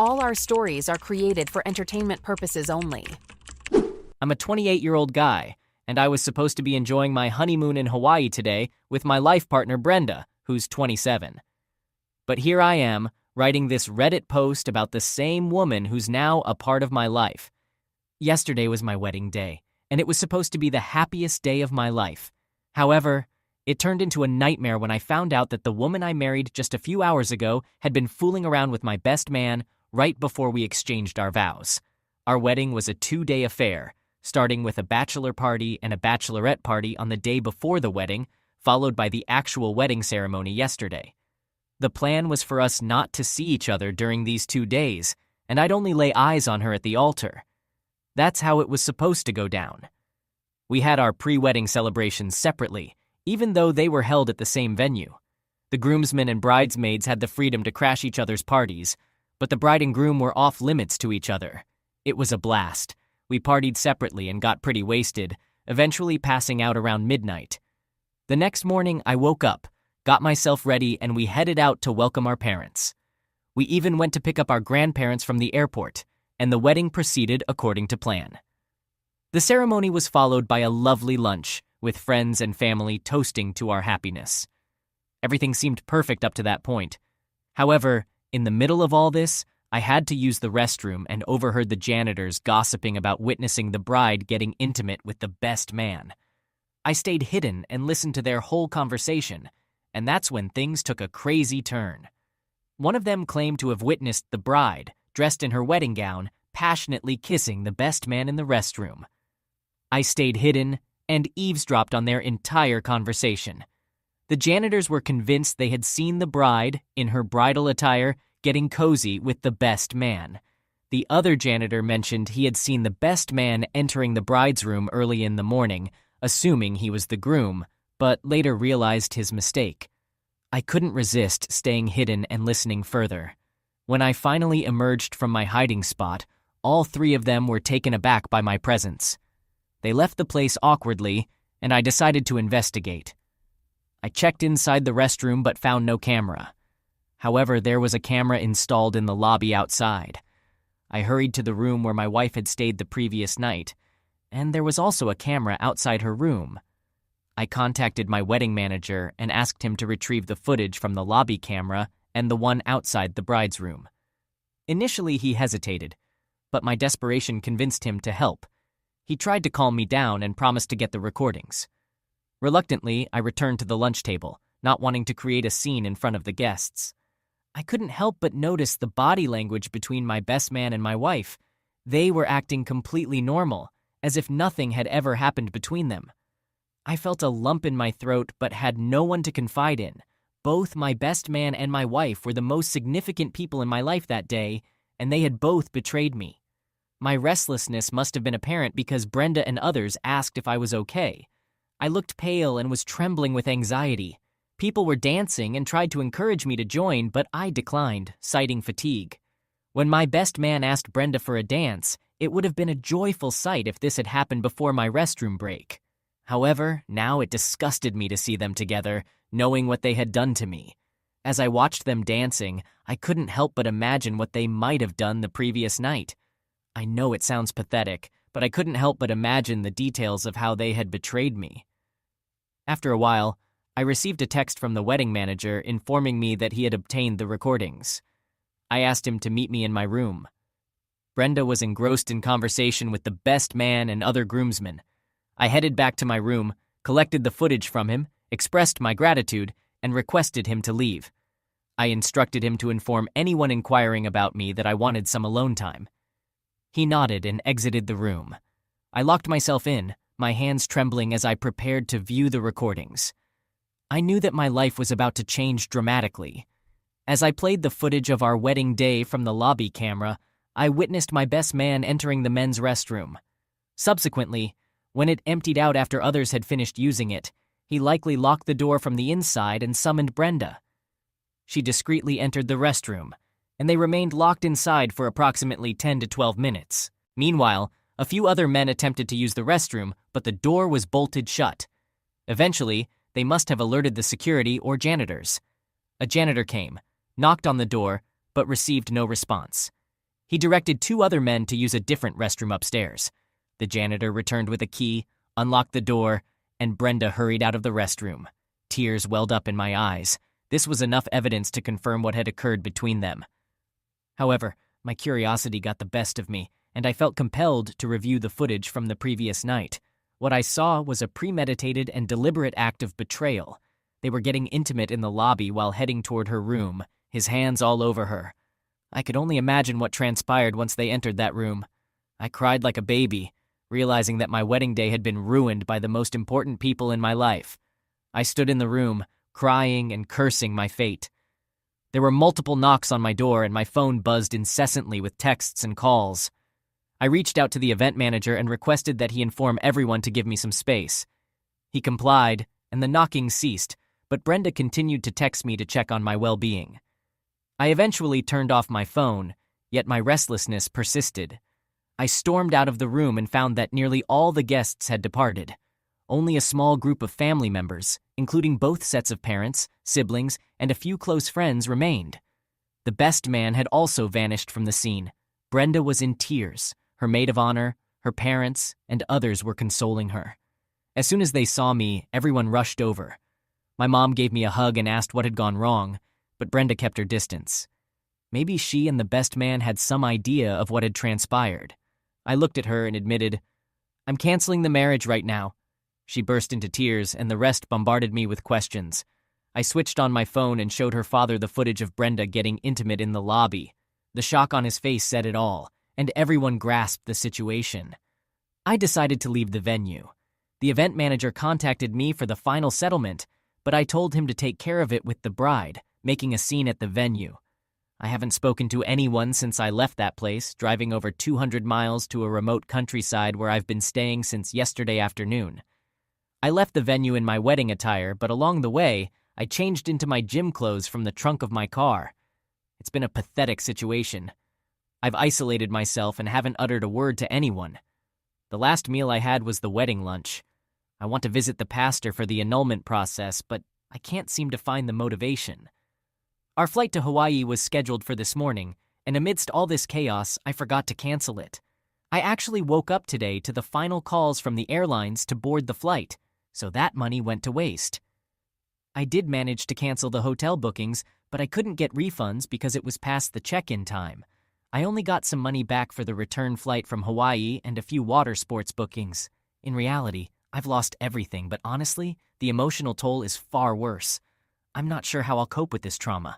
All our stories are created for entertainment purposes only. I'm a 28-year-old guy, and I was supposed to be enjoying my honeymoon in Hawaii today with my life partner Brenda, who's 27. But here I am, writing this Reddit post about the same woman who's now a part of my life. Yesterday was my wedding day, and it was supposed to be the happiest day of my life. However, it turned into a nightmare when I found out that the woman I married just a few hours ago had been fooling around with my best man right before we exchanged our vows. Our wedding was a 2-day affair, starting with a bachelor party and a bachelorette party on the day before the wedding, followed by the actual wedding ceremony yesterday. The plan was for us not to see each other during these 2 days, and I'd only lay eyes on her at the altar. That's how it was supposed to go down. We had our pre-wedding celebrations separately, even though they were held at the same venue. The groomsmen and bridesmaids had the freedom to crash each other's parties, but the bride and groom were off limits to each other. It was a blast. We partied separately and got pretty wasted, eventually passing out around midnight. The next morning, I woke up, got myself ready, and we headed out to welcome our parents. We even went to pick up our grandparents from the airport, and the wedding proceeded according to plan. The ceremony was followed by a lovely lunch, with friends and family toasting to our happiness. Everything seemed perfect up to that point. However, in the middle of all this, I had to use the restroom and overheard the janitors gossiping about witnessing the bride getting intimate with the best man. I stayed hidden and listened to their whole conversation, and that's when things took a crazy turn. One of them claimed to have witnessed the bride, dressed in her wedding gown, passionately kissing the best man in the restroom. I stayed hidden and eavesdropped on their entire conversation. The janitors were convinced they had seen the bride, in her bridal attire, getting cozy with the best man. The other janitor mentioned he had seen the best man entering the bride's room early in the morning, assuming he was the groom, but later realized his mistake. I couldn't resist staying hidden and listening further. When I finally emerged from my hiding spot, all 3 of them were taken aback by my presence. They left the place awkwardly, and I decided to investigate. I checked inside the restroom but found no camera. However, there was a camera installed in the lobby outside. I hurried to the room where my wife had stayed the previous night, and there was also a camera outside her room. I contacted my wedding manager and asked him to retrieve the footage from the lobby camera and the one outside the bride's room. Initially, he hesitated, but my desperation convinced him to help. He tried to calm me down and promised to get the recordings. Reluctantly, I returned to the lunch table, not wanting to create a scene in front of the guests. I couldn't help but notice the body language between my best man and my wife. They were acting completely normal, as if nothing had ever happened between them. I felt a lump in my throat but had no one to confide in. Both my best man and my wife were the most significant people in my life that day, and they had both betrayed me. My restlessness must have been apparent because Brenda and others asked if I was okay. I looked pale and was trembling with anxiety. People were dancing and tried to encourage me to join, but I declined, citing fatigue. When my best man asked Brenda for a dance, it would have been a joyful sight if this had happened before my restroom break. However, now it disgusted me to see them together, knowing what they had done to me. As I watched them dancing, I couldn't help but imagine what they might have done the previous night. I know it sounds pathetic, but I couldn't help but imagine the details of how they had betrayed me. After a while, I received a text from the wedding manager informing me that he had obtained the recordings. I asked him to meet me in my room. Brenda was engrossed in conversation with the best man and other groomsmen. I headed back to my room, collected the footage from him, expressed my gratitude, and requested him to leave. I instructed him to inform anyone inquiring about me that I wanted some alone time. He nodded and exited the room. I locked myself in, my hands trembling as I prepared to view the recordings. I knew that my life was about to change dramatically. As I played the footage of our wedding day from the lobby camera, I witnessed my best man entering the men's restroom. Subsequently, when it emptied out after others had finished using it, he likely locked the door from the inside and summoned Brenda. She discreetly entered the restroom, and they remained locked inside for approximately 10 to 12 minutes. Meanwhile, a few other men attempted to use the restroom, but the door was bolted shut. Eventually, they must have alerted the security or janitors. A janitor came, knocked on the door, but received no response. He directed 2 other men to use a different restroom upstairs. The janitor returned with a key, unlocked the door, and Brenda hurried out of the restroom. Tears welled up in my eyes. This was enough evidence to confirm what had occurred between them. However, my curiosity got the best of me, and I felt compelled to review the footage from the previous night. What I saw was a premeditated and deliberate act of betrayal. They were getting intimate in the lobby while heading toward her room, his hands all over her. I could only imagine what transpired once they entered that room. I cried like a baby, realizing that my wedding day had been ruined by the most important people in my life. I stood in the room, crying and cursing my fate. There were multiple knocks on my door, and my phone buzzed incessantly with texts and calls. I reached out to the event manager and requested that he inform everyone to give me some space. He complied, and the knocking ceased, but Brenda continued to text me to check on my well-being. I eventually turned off my phone, yet my restlessness persisted. I stormed out of the room and found that nearly all the guests had departed. Only a small group of family members, including both sets of parents, siblings, and a few close friends, remained. The best man had also vanished from the scene. Brenda was in tears. Her maid of honor, her parents, and others were consoling her. As soon as they saw me, everyone rushed over. My mom gave me a hug and asked what had gone wrong, but Brenda kept her distance. Maybe she and the best man had some idea of what had transpired. I looked at her and admitted, "I'm canceling the marriage right now." She burst into tears, and the rest bombarded me with questions. I switched on my phone and showed her father the footage of Brenda getting intimate in the lobby. The shock on his face said it all, and everyone grasped the situation. I decided to leave the venue. The event manager contacted me for the final settlement, but I told him to take care of it with the bride, making a scene at the venue. I haven't spoken to anyone since I left that place, driving over 200 miles to a remote countryside where I've been staying since yesterday afternoon. I left the venue in my wedding attire, but along the way, I changed into my gym clothes from the trunk of my car. It's been a pathetic situation. I've isolated myself and haven't uttered a word to anyone. The last meal I had was the wedding lunch. I want to visit the pastor for the annulment process, but I can't seem to find the motivation. Our flight to Hawaii was scheduled for this morning, and amidst all this chaos, I forgot to cancel it. I actually woke up today to the final calls from the airlines to board the flight, so that money went to waste. I did manage to cancel the hotel bookings, but I couldn't get refunds because it was past the check-in time. I only got some money back for the return flight from Hawaii and a few water sports bookings. In reality, I've lost everything, but honestly, the emotional toll is far worse. I'm not sure how I'll cope with this trauma.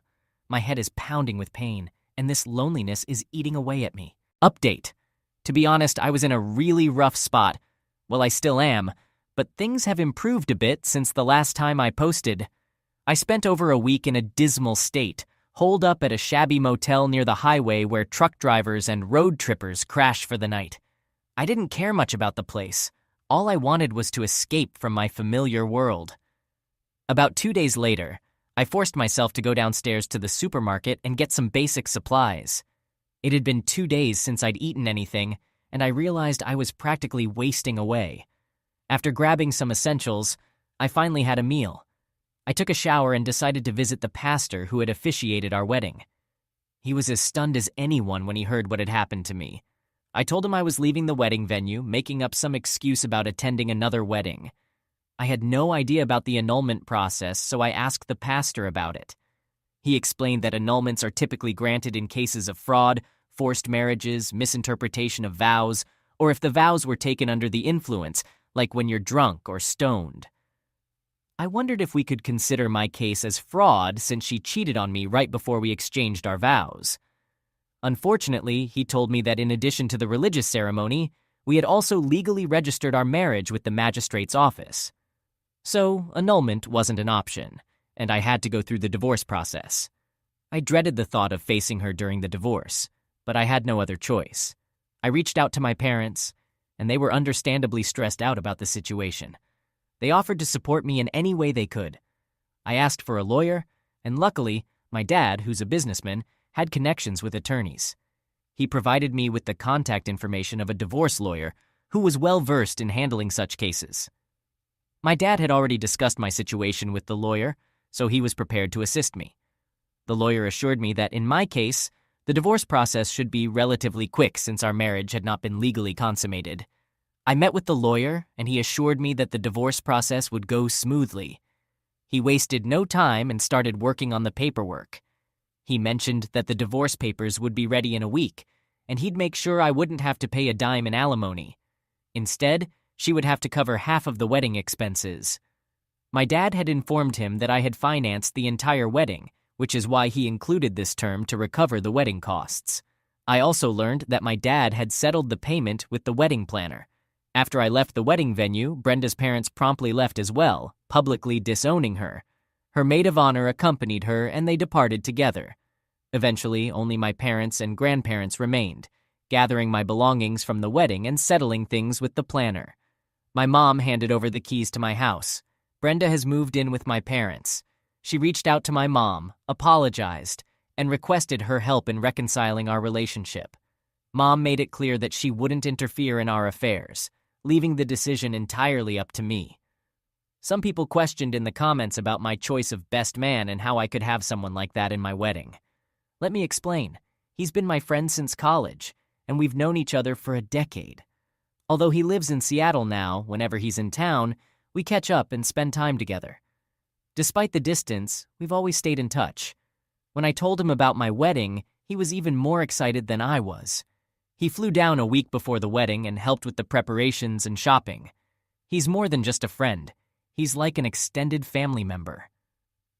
My head is pounding with pain, and this loneliness is eating away at me. Update. To be honest, I was in a really rough spot. Well, I still am, but things have improved a bit since the last time I posted. I spent over a week in a dismal state, holed up at a shabby motel near the highway where truck drivers and road trippers crash for the night. I didn't care much about the place. All I wanted was to escape from my familiar world. About 2 days later, I forced myself to go downstairs to the supermarket and get some basic supplies. It had been 2 days since I'd eaten anything, and I realized I was practically wasting away. After grabbing some essentials, I finally had a meal. I took a shower and decided to visit the pastor who had officiated our wedding. He was as stunned as anyone when he heard what had happened to me. I told him I was leaving the wedding venue, making up some excuse about attending another wedding. I had no idea about the annulment process, so I asked the pastor about it. He explained that annulments are typically granted in cases of fraud, forced marriages, misinterpretation of vows, or if the vows were taken under the influence, like when you're drunk or stoned. I wondered if we could consider my case as fraud since she cheated on me right before we exchanged our vows. Unfortunately, he told me that in addition to the religious ceremony, we had also legally registered our marriage with the magistrate's office. So, annulment wasn't an option, and I had to go through the divorce process. I dreaded the thought of facing her during the divorce, but I had no other choice. I reached out to my parents, and they were understandably stressed out about the situation. They offered to support me in any way they could. I asked for a lawyer, and luckily, my dad, who's a businessman, had connections with attorneys. He provided me with the contact information of a divorce lawyer who was well-versed in handling such cases. My dad had already discussed my situation with the lawyer, so he was prepared to assist me. The lawyer assured me that in my case, The divorce process should be relatively quick since our marriage had not been legally consummated. I met with the lawyer, and he assured me that the divorce process would go smoothly. He wasted no time and started working on the paperwork. He mentioned that the divorce papers would be ready in a week, and he'd make sure I wouldn't have to pay a dime in alimony. Instead, she would have to cover half of the wedding expenses. My dad had informed him that I had financed the entire wedding, which is why he included this term to recover the wedding costs. I also learned that my dad had settled the payment with the wedding planner. After I left the wedding venue, Brenda's parents promptly left as well, publicly disowning her. Her maid of honor accompanied her, and they departed together. Eventually, only my parents and grandparents remained, gathering my belongings from the wedding and settling things with the planner. My mom handed over the keys to my house. Brenda has moved in with my parents. She reached out to my mom, apologized, and requested her help in reconciling our relationship. Mom made it clear that she wouldn't interfere in our affairs, leaving the decision entirely up to me. Some people questioned in the comments about my choice of best man and how I could have someone like that in my wedding. Let me explain. He's been my friend since college, and we've known each other for a decade. Although he lives in Seattle now, whenever he's in town, we catch up and spend time together. Despite the distance, we've always stayed in touch. When I told him about my wedding, he was even more excited than I was. He flew down a week before the wedding and helped with the preparations and shopping. He's more than just a friend. He's like an extended family member.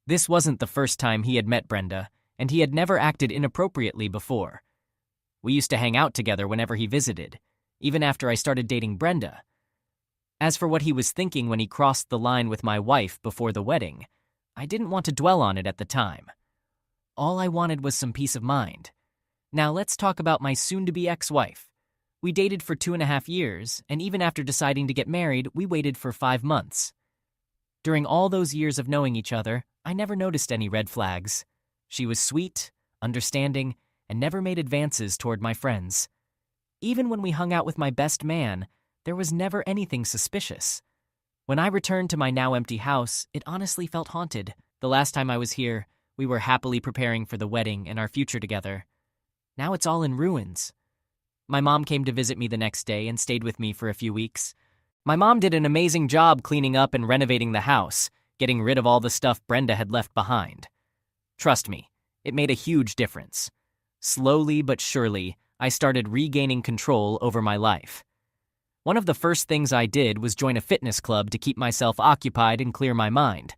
This wasn't the first time he had met Brenda, and he had never acted inappropriately before. We used to hang out together whenever he visited, even after I started dating Brenda. As for what he was thinking when he crossed the line with my wife before the wedding, I didn't want to dwell on it at the time. All I wanted was some peace of mind. Now let's talk about my soon-to-be ex-wife. We dated for 2.5 years, and even after deciding to get married, we waited for 5 months. During all those years of knowing each other, I never noticed any red flags. She was sweet, understanding, and never made advances toward my friends. Even when we hung out with my best man, there was never anything suspicious. When I returned to my now empty house, it honestly felt haunted. The last time I was here, we were happily preparing for the wedding and our future together. Now it's all in ruins. My mom came to visit me the next day and stayed with me for a few weeks. My mom did an amazing job cleaning up and renovating the house, getting rid of all the stuff Brenda had left behind. Trust me, it made a huge difference. Slowly but surely, I started regaining control over my life. One of the first things I did was join a fitness club to keep myself occupied and clear my mind.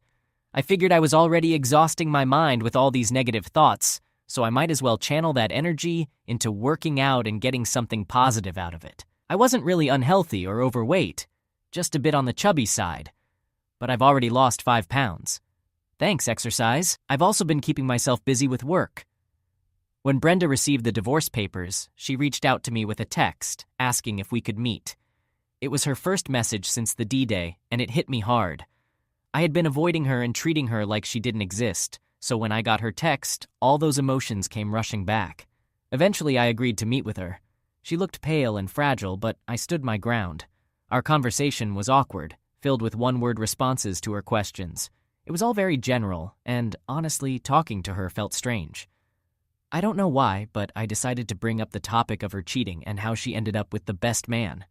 I figured I was already exhausting my mind with all these negative thoughts, so I might as well channel that energy into working out and getting something positive out of it. I wasn't really unhealthy or overweight, just a bit on the chubby side, but I've already lost 5 pounds. Thanks, exercise. I've also been keeping myself busy with work. When Brenda received the divorce papers, she reached out to me with a text, asking if we could meet. It was her first message since the D-Day, and it hit me hard. I had been avoiding her and treating her like she didn't exist, so when I got her text, all those emotions came rushing back. Eventually, I agreed to meet with her. She looked pale and fragile, but I stood my ground. Our conversation was awkward, filled with one-word responses to her questions. It was all very general, and honestly, talking to her felt strange. I don't know why, but I decided to bring up the topic of her cheating and how she ended up with the best man.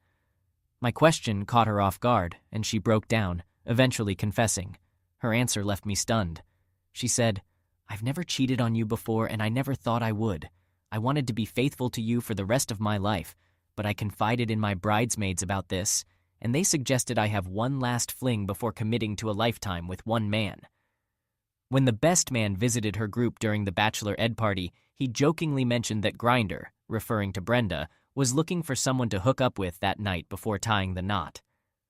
My question caught her off guard, and she broke down, eventually confessing. Her answer left me stunned. She said, "I've never cheated on you before, and I never thought I would. I wanted to be faithful to you for the rest of my life, but I confided in my bridesmaids about this, and they suggested I have one last fling before committing to a lifetime with one man." When the best man visited her group during the Bachelor Ed party, he jokingly mentioned that Grindr, referring to Brenda, was looking for someone to hook up with that night before tying the knot.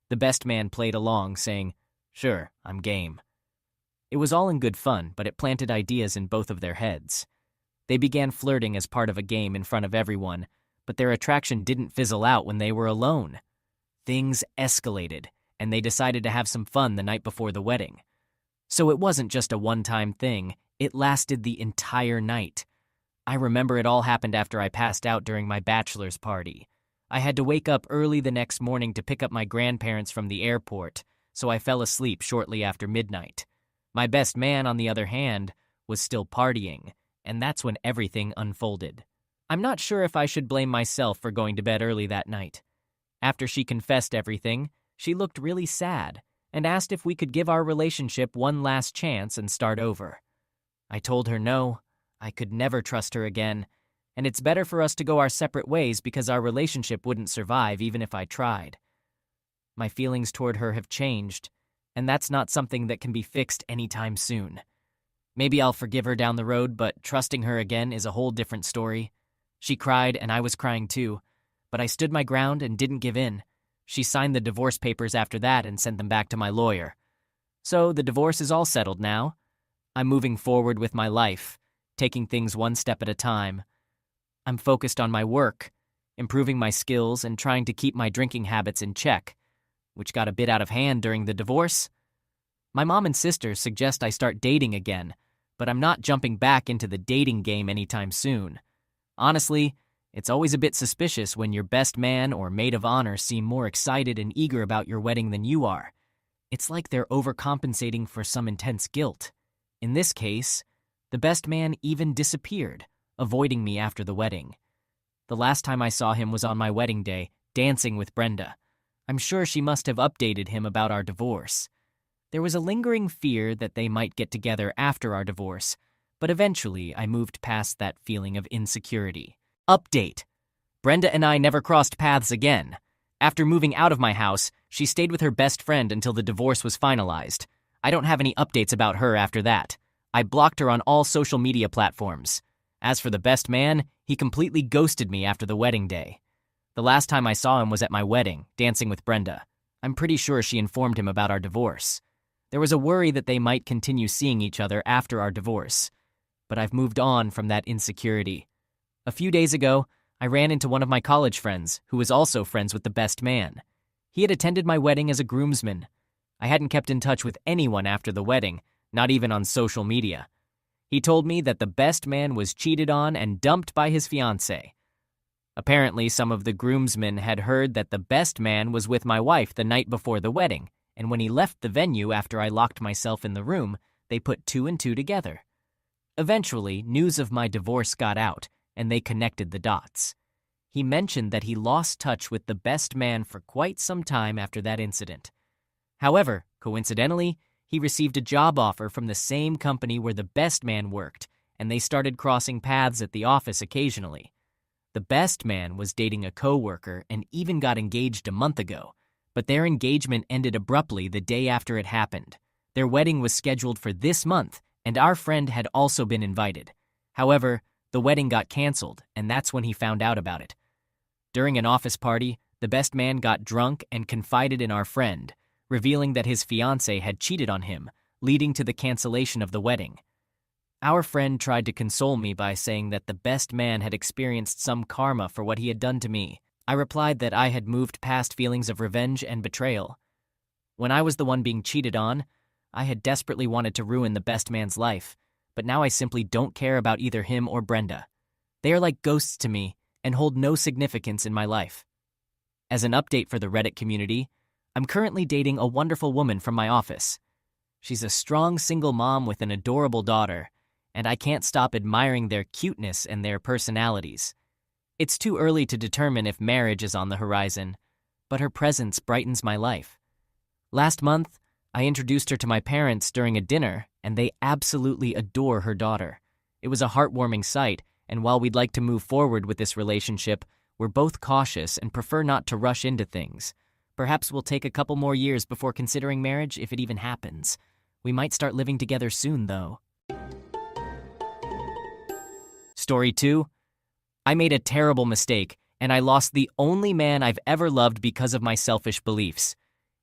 The best man played along, saying, "Sure, I'm game." It was all in good fun, but it planted ideas in both of their heads. They began flirting as part of a game in front of everyone, but their attraction didn't fizzle out when they were alone. Things escalated, and they decided to have some fun the night before the wedding. So it wasn't just a one-time thing, it lasted the entire night. I remember it all happened after I passed out during my bachelor's party. I had to wake up early the next morning to pick up my grandparents from the airport, so I fell asleep shortly after midnight. My best man, on the other hand, was still partying, and that's when everything unfolded. I'm not sure if I should blame myself for going to bed early that night. After she confessed everything, she looked really sad and asked if we could give our relationship one last chance and start over. I told her no, I could never trust her again, and it's better for us to go our separate ways because our relationship wouldn't survive even if I tried. My feelings toward her have changed, and that's not something that can be fixed anytime soon. Maybe I'll forgive her down the road, but trusting her again is a whole different story. She cried, and I was crying too, but I stood my ground and didn't give in. She signed the divorce papers after that and sent them back to my lawyer. So the divorce is all settled now. I'm moving forward with my life, taking things one step at a time. I'm focused on my work, improving my skills, and trying to keep my drinking habits in check, which got a bit out of hand during the divorce. My mom and sister suggest I start dating again, but I'm not jumping back into the dating game anytime soon. Honestly, it's always a bit suspicious when your best man or maid of honor seem more excited and eager about your wedding than you are. It's like they're overcompensating for some intense guilt. In this case, the best man even disappeared, avoiding me after the wedding. The last time I saw him was on my wedding day, dancing with Brenda. I'm sure she must have updated him about our divorce. There was a lingering fear that they might get together after our divorce, but eventually I moved past that feeling of insecurity. Update: Brenda and I never crossed paths again. After moving out of my house, she stayed with her best friend until the divorce was finalized. I don't have any updates about her after that. I blocked her on all social media platforms. As for the best man, he completely ghosted me after the wedding day. The last time I saw him was at my wedding, dancing with Brenda. I'm pretty sure she informed him about our divorce. There was a worry that they might continue seeing each other after our divorce, but I've moved on from that insecurity. A few days ago, I ran into one of my college friends, who was also friends with the best man. He had attended my wedding as a groomsman. I hadn't kept in touch with anyone after the wedding, not even on social media. He told me that the best man was cheated on and dumped by his fiancée. Apparently, some of the groomsmen had heard that the best man was with my wife the night before the wedding, and when he left the venue after I locked myself in the room, they put two and two together. Eventually, news of my divorce got out, and they connected the dots. He mentioned that he lost touch with the best man for quite some time after that incident. However, coincidentally, he received a job offer from the same company where the best man worked, and they started crossing paths at the office occasionally. The best man was dating a coworker and even got engaged a month ago, but their engagement ended abruptly the day after it happened. Their wedding was scheduled for this month, and our friend had also been invited. However, the wedding got canceled, and that's when he found out about it. During an office party, the best man got drunk and confided in our friend, revealing that his fiancée had cheated on him, leading to the cancellation of the wedding. Our friend tried to console me by saying that the best man had experienced some karma for what he had done to me. I replied that I had moved past feelings of revenge and betrayal. When I was the one being cheated on, I had desperately wanted to ruin the best man's life, but now I simply don't care about either him or Brenda. They are like ghosts to me and hold no significance in my life. As an update for the Reddit community, I'm currently dating a wonderful woman from my office. She's a strong single mom with an adorable daughter, and I can't stop admiring their cuteness and their personalities. It's too early to determine if marriage is on the horizon, but her presence brightens my life. Last month, I introduced her to my parents during a dinner, and they absolutely adore her daughter. It was a heartwarming sight, and while we'd like to move forward with this relationship, we're both cautious and prefer not to rush into things. Perhaps we'll take a couple more years before considering marriage if it even happens. We might start living together soon, though. Story 2. I made a terrible mistake, and I lost the only man I've ever loved because of my selfish beliefs.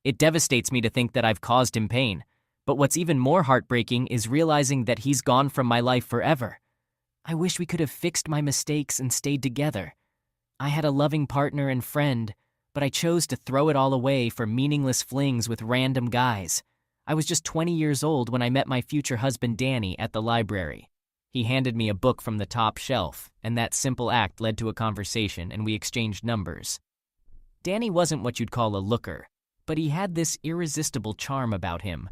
It devastates me to think that I've caused him pain, but what's even more heartbreaking is realizing that he's gone from my life forever. I wish we could have fixed my mistakes and stayed together. I had a loving partner and friend, but I chose to throw it all away for meaningless flings with random guys. I was just 20 years old when I met my future husband Danny at the library. He handed me a book from the top shelf, and that simple act led to a conversation, and we exchanged numbers. Danny wasn't what you'd call a looker, but he had this irresistible charm about him.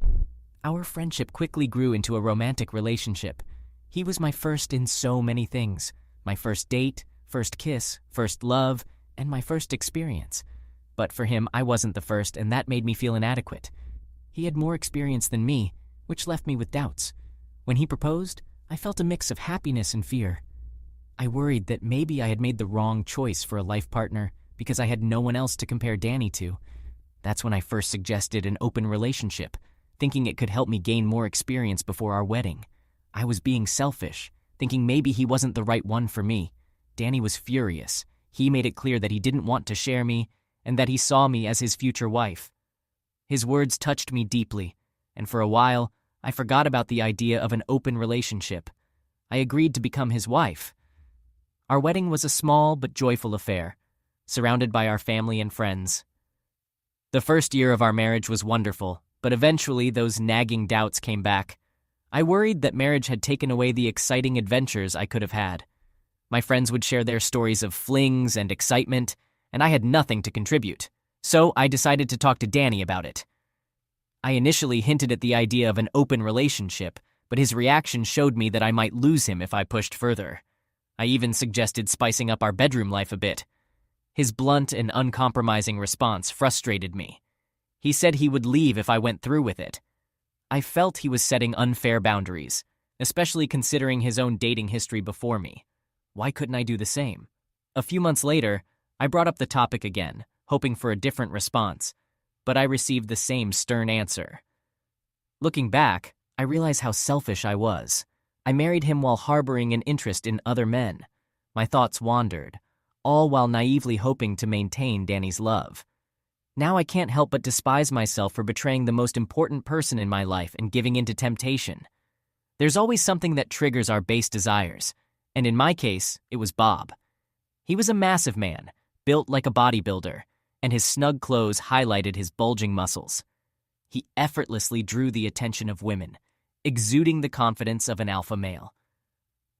Our friendship quickly grew into a romantic relationship. He was my first in so many things. My first date, first kiss, first love, and my first experience. But for him, I wasn't the first, and that made me feel inadequate. He had more experience than me, which left me with doubts. When he proposed, I felt a mix of happiness and fear. I worried that maybe I had made the wrong choice for a life partner because I had no one else to compare Danny to. That's when I first suggested an open relationship, thinking it could help me gain more experience before our wedding. I was being selfish, thinking maybe he wasn't the right one for me. Danny was furious. He made it clear that he didn't want to share me and that he saw me as his future wife. His words touched me deeply, and for a while, I forgot about the idea of an open relationship. I agreed to become his wife. Our wedding was a small but joyful affair, surrounded by our family and friends. The first year of our marriage was wonderful, but eventually those nagging doubts came back. I worried that marriage had taken away the exciting adventures I could have had. My friends would share their stories of flings and excitement, and I had nothing to contribute. So I decided to talk to Danny about it. I initially hinted at the idea of an open relationship, but his reaction showed me that I might lose him if I pushed further. I even suggested spicing up our bedroom life a bit. His blunt and uncompromising response frustrated me. He said he would leave if I went through with it. I felt he was setting unfair boundaries, especially considering his own dating history before me. Why couldn't I do the same? A few months later, I brought up the topic again, hoping for a different response, but I received the same stern answer. Looking back, I realize how selfish I was. I married him while harboring an interest in other men. My thoughts wandered, all while naively hoping to maintain Danny's love. Now I can't help but despise myself for betraying the most important person in my life and giving in to temptation. There's always something that triggers our base desires, and in my case, it was Bob. He was a massive man, built like a bodybuilder, and his snug clothes highlighted his bulging muscles. He effortlessly drew the attention of women, exuding the confidence of an alpha male.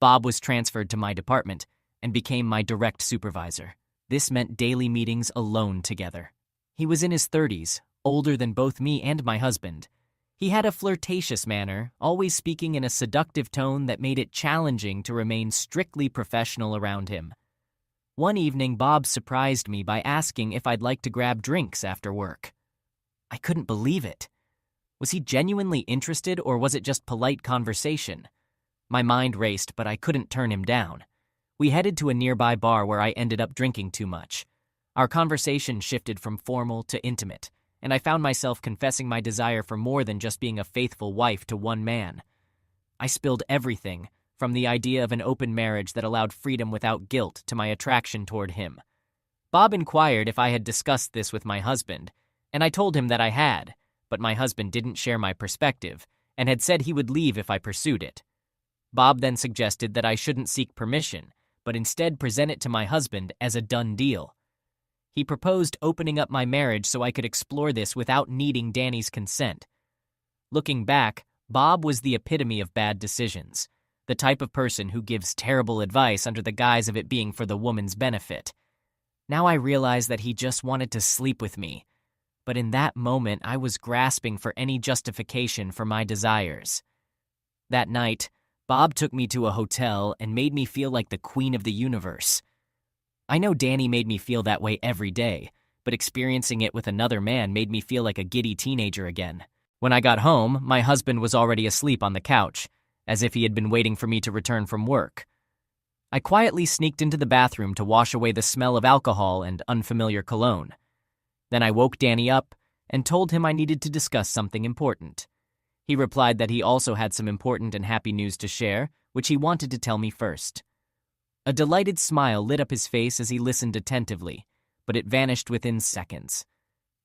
Bob was transferred to my department and became my direct supervisor. This meant daily meetings alone together. He was in his 30s, older than both me and my husband. He had a flirtatious manner, always speaking in a seductive tone that made it challenging to remain strictly professional around him. One evening, Bob surprised me by asking if I'd like to grab drinks after work. I couldn't believe it. Was he genuinely interested, or was it just polite conversation? My mind raced, but I couldn't turn him down. We headed to a nearby bar where I ended up drinking too much. Our conversation shifted from formal to intimate, and I found myself confessing my desire for more than just being a faithful wife to one man. I spilled everything, from the idea of an open marriage that allowed freedom without guilt to my attraction toward him. Bob inquired if I had discussed this with my husband, and I told him that I had, but my husband didn't share my perspective and had said he would leave if I pursued it. Bob then suggested that I shouldn't seek permission, but instead present it to my husband as a done deal. He proposed opening up my marriage so I could explore this without needing Danny's consent. Looking back, Bob was the epitome of bad decisions, the type of person who gives terrible advice under the guise of it being for the woman's benefit. Now I realize that he just wanted to sleep with me, but in that moment I was grasping for any justification for my desires. That night, Bob took me to a hotel and made me feel like the queen of the universe. I know Danny made me feel that way every day, but experiencing it with another man made me feel like a giddy teenager again. When I got home, my husband was already asleep on the couch, as if he had been waiting for me to return from work. I quietly sneaked into the bathroom to wash away the smell of alcohol and unfamiliar cologne. Then I woke Danny up and told him I needed to discuss something important. He replied that he also had some important and happy news to share, which he wanted to tell me first. A delighted smile lit up his face as he listened attentively, but it vanished within seconds.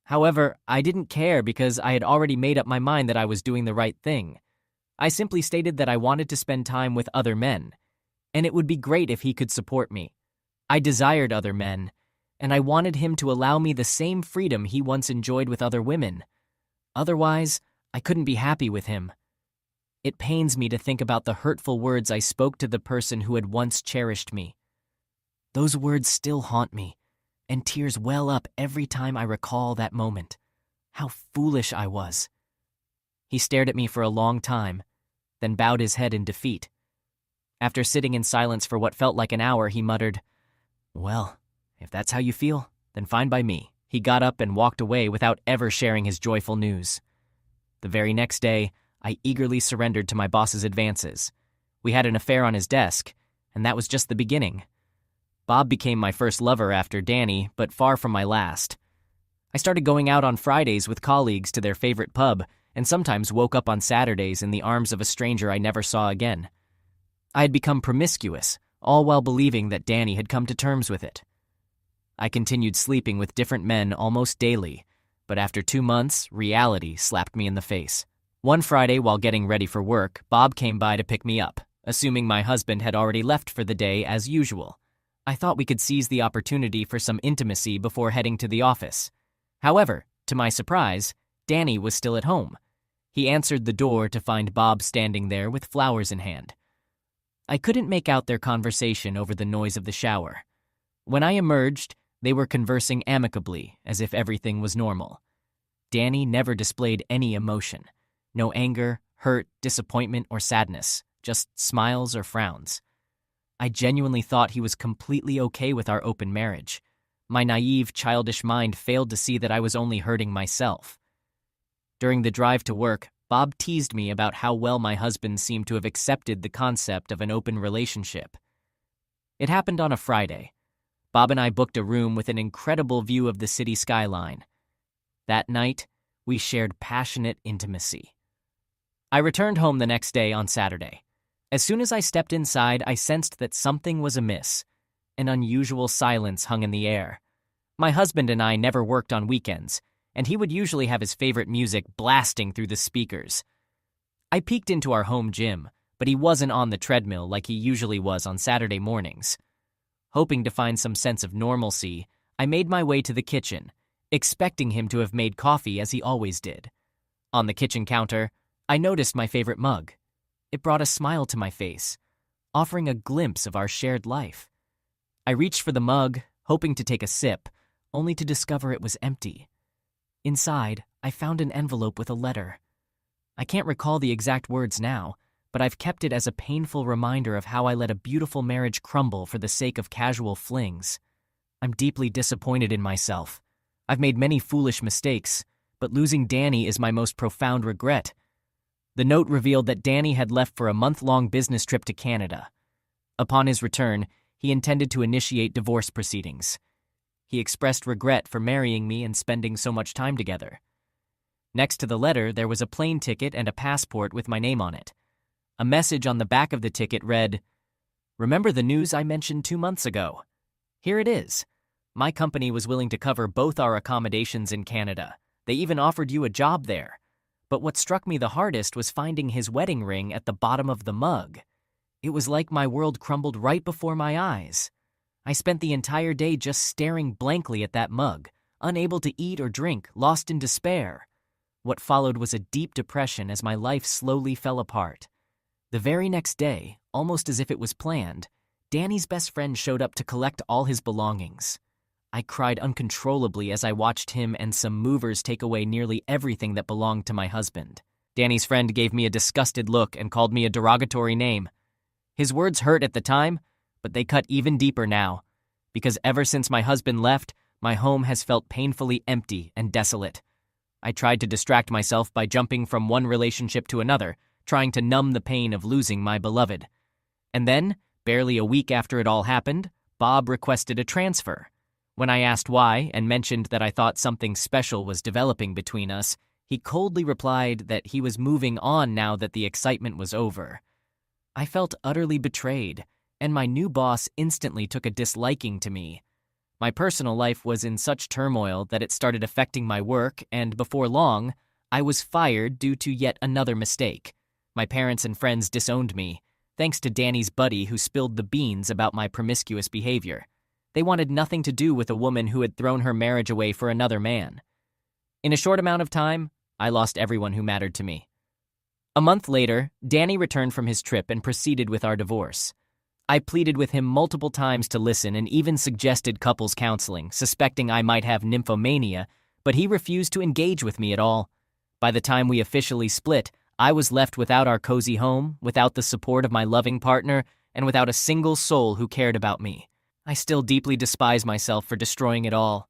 However, I didn't care because I had already made up my mind that I was doing the right thing. I simply stated that I wanted to spend time with other men, and it would be great if he could support me. I desired other men, and I wanted him to allow me the same freedom he once enjoyed with other women. Otherwise, I couldn't be happy with him. It pains me to think about the hurtful words I spoke to the person who had once cherished me. Those words still haunt me, and tears well up every time I recall that moment. How foolish I was. He stared at me for a long time, then bowed his head in defeat. After sitting in silence for what felt like an hour, he muttered, "Well, if that's how you feel, then fine by me." He got up and walked away without ever sharing his joyful news. The very next day, I eagerly surrendered to my boss's advances. We had an affair on his desk, and that was just the beginning. Bob became my first lover after Danny, but far from my last. I started going out on Fridays with colleagues to their favorite pub, and sometimes woke up on Saturdays in the arms of a stranger I never saw again. I had become promiscuous, all while believing that Danny had come to terms with it. I continued sleeping with different men almost daily, but after 2 months, reality slapped me in the face. One Friday, while getting ready for work, Bob came by to pick me up, assuming my husband had already left for the day as usual. I thought we could seize the opportunity for some intimacy before heading to the office. However, to my surprise, Danny was still at home. He answered the door to find Bob standing there with flowers in hand. I couldn't make out their conversation over the noise of the shower. When I emerged, they were conversing amicably, as if everything was normal. Danny never displayed any emotion. No anger, hurt, disappointment, or sadness, just smiles or frowns. I genuinely thought he was completely okay with our open marriage. My naive, childish mind failed to see that I was only hurting myself. During the drive to work, Bob teased me about how well my husband seemed to have accepted the concept of an open relationship. It happened on a Friday. Bob and I booked a room with an incredible view of the city skyline. That night, we shared passionate intimacy. I returned home the next day on Saturday. As soon as I stepped inside, I sensed that something was amiss. An unusual silence hung in the air. My husband and I never worked on weekends, and he would usually have his favorite music blasting through the speakers. I peeked into our home gym, but he wasn't on the treadmill like he usually was on Saturday mornings. Hoping to find some sense of normalcy, I made my way to the kitchen, expecting him to have made coffee as he always did. On the kitchen counter, I noticed my favorite mug. It brought a smile to my face, offering a glimpse of our shared life. I reached for the mug, hoping to take a sip, only to discover it was empty. Inside, I found an envelope with a letter. I can't recall the exact words now, but I've kept it as a painful reminder of how I let a beautiful marriage crumble for the sake of casual flings. I'm deeply disappointed in myself. I've made many foolish mistakes, but losing Danny is my most profound regret. The note revealed that Danny had left for a month-long business trip to Canada. Upon his return, he intended to initiate divorce proceedings. He expressed regret for marrying me and spending so much time together. Next to the letter, there was a plane ticket and a passport with my name on it. A message on the back of the ticket read, "Remember the news I mentioned 2 months ago? Here it is. My company was willing to cover both our accommodations in Canada. They even offered you a job there. But what struck me the hardest was finding his wedding ring at the bottom of the mug. It was like my world crumbled right before my eyes. I spent the entire day just staring blankly at that mug, unable to eat or drink, lost in despair. What followed was a deep depression as my life slowly fell apart. The very next day, almost as if it was planned, Danny's best friend showed up to collect all his belongings. I cried uncontrollably as I watched him and some movers take away nearly everything that belonged to my husband. Danny's friend gave me a disgusted look and called me a derogatory name. His words hurt at the time, but they cut even deeper now, because ever since my husband left, my home has felt painfully empty and desolate. I tried to distract myself by jumping from one relationship to another, trying to numb the pain of losing my beloved. And then, barely a week after it all happened, Bob requested a transfer. When I asked why and mentioned that I thought something special was developing between us, he coldly replied that he was moving on now that the excitement was over. I felt utterly betrayed, and my new boss instantly took a disliking to me. My personal life was in such turmoil that it started affecting my work, and before long, I was fired due to yet another mistake. My parents and friends disowned me, thanks to Danny's buddy who spilled the beans about my promiscuous behavior. They wanted nothing to do with a woman who had thrown her marriage away for another man. In a short amount of time, I lost everyone who mattered to me. A month later, Danny returned from his trip and proceeded with our divorce. I pleaded with him multiple times to listen and even suggested couples counseling, suspecting I might have nymphomania, but he refused to engage with me at all. By the time we officially split, I was left without our cozy home, without the support of my loving partner, and without a single soul who cared about me. I still deeply despise myself for destroying it all.